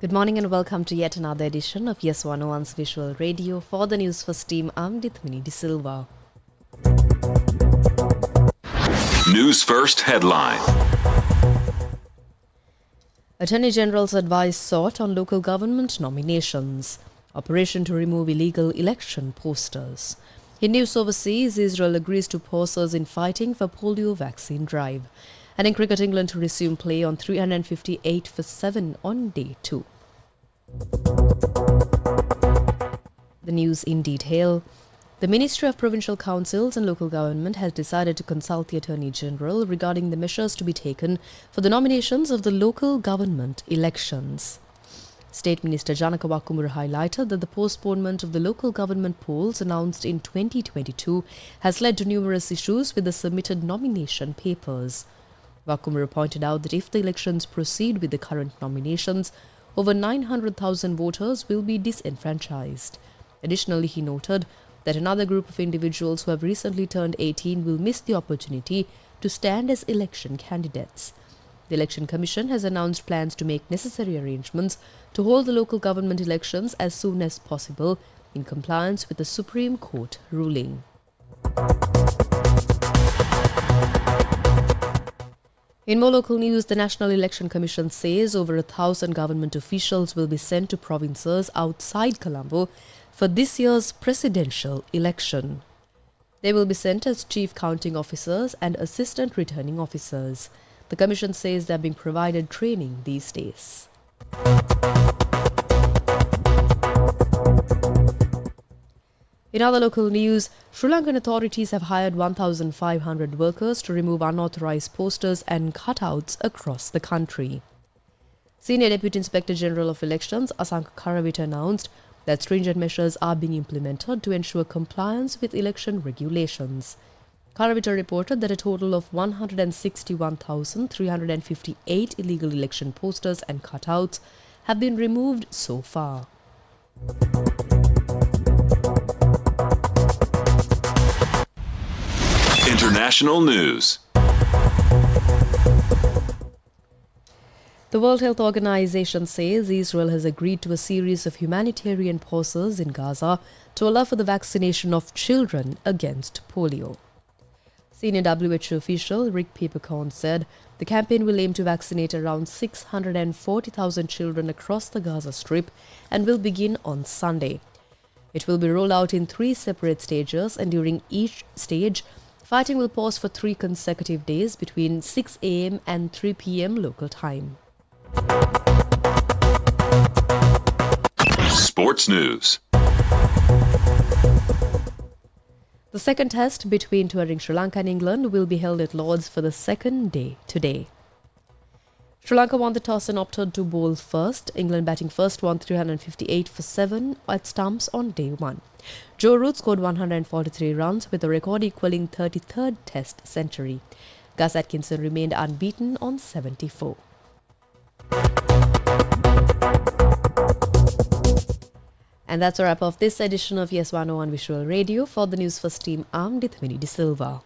Good morning and welcome to yet another edition of YES101's Visual Radio. For the Newsfirst team, I'm Dithmini De Silva. Newsfirst headline. Attorney General's advice sought on local government nominations. Operation to remove illegal election posters. In news overseas, Israel agrees to pauses in fighting for polio vaccine drive. And in cricket, England to resume play on 358 for 7 on day 2. The news in detail. The Ministry of Provincial Councils and Local Government has decided to consult the Attorney General regarding the measures to be taken for the nominations of the local government elections. State Minister Janaka Wakumura highlighted that the postponement of the local government polls announced in 2022 has led to numerous issues with the submitted nomination papers. Wakumura pointed out that if the elections proceed with the current nominations, over 900,000 voters will be disenfranchised. Additionally, he noted that another group of individuals who have recently turned 18 will miss the opportunity to stand as election candidates. The Election Commission has announced plans to make necessary arrangements to hold the local government elections as soon as possible in compliance with the Supreme Court ruling. In more local news, the National Election Commission says over 1,000 government officials will be sent to provinces outside Colombo for this year's presidential election. They will be sent as chief counting officers and assistant returning officers. The Commission says they are being provided training these days. In other local news, Sri Lankan authorities have hired 1,500 workers to remove unauthorized posters and cutouts across the country. Senior Deputy Inspector General of Elections, Asanka Karavita, announced that stringent measures are being implemented to ensure compliance with election regulations. Karavita reported that a total of 161,358 illegal election posters and cutouts have been removed so far. International news. The World Health Organization says Israel has agreed to a series of humanitarian pauses in Gaza to allow for the vaccination of children against polio. Senior WHO official Rick Peppercorn said the campaign will aim to vaccinate around 640,000 children across the Gaza Strip and will begin on Sunday. It will be rolled out in 3 separate stages, and during each stage, fighting will pause for 3 consecutive days between 6 a.m. and 3 p.m. local time. Sports news. The second test between touring Sri Lanka and England will be held at Lord's for the second day today. Sri Lanka won the toss and opted to bowl first. England batting first won 358 for 7 at stumps on day 1. Joe Root scored 143 runs with a record equaling 33rd test century. Gus Atkinson remained unbeaten on 74. And that's a wrap of this edition of YES101 Visual Radio. For the Newsfirst team, I'm Dithmini De Silva.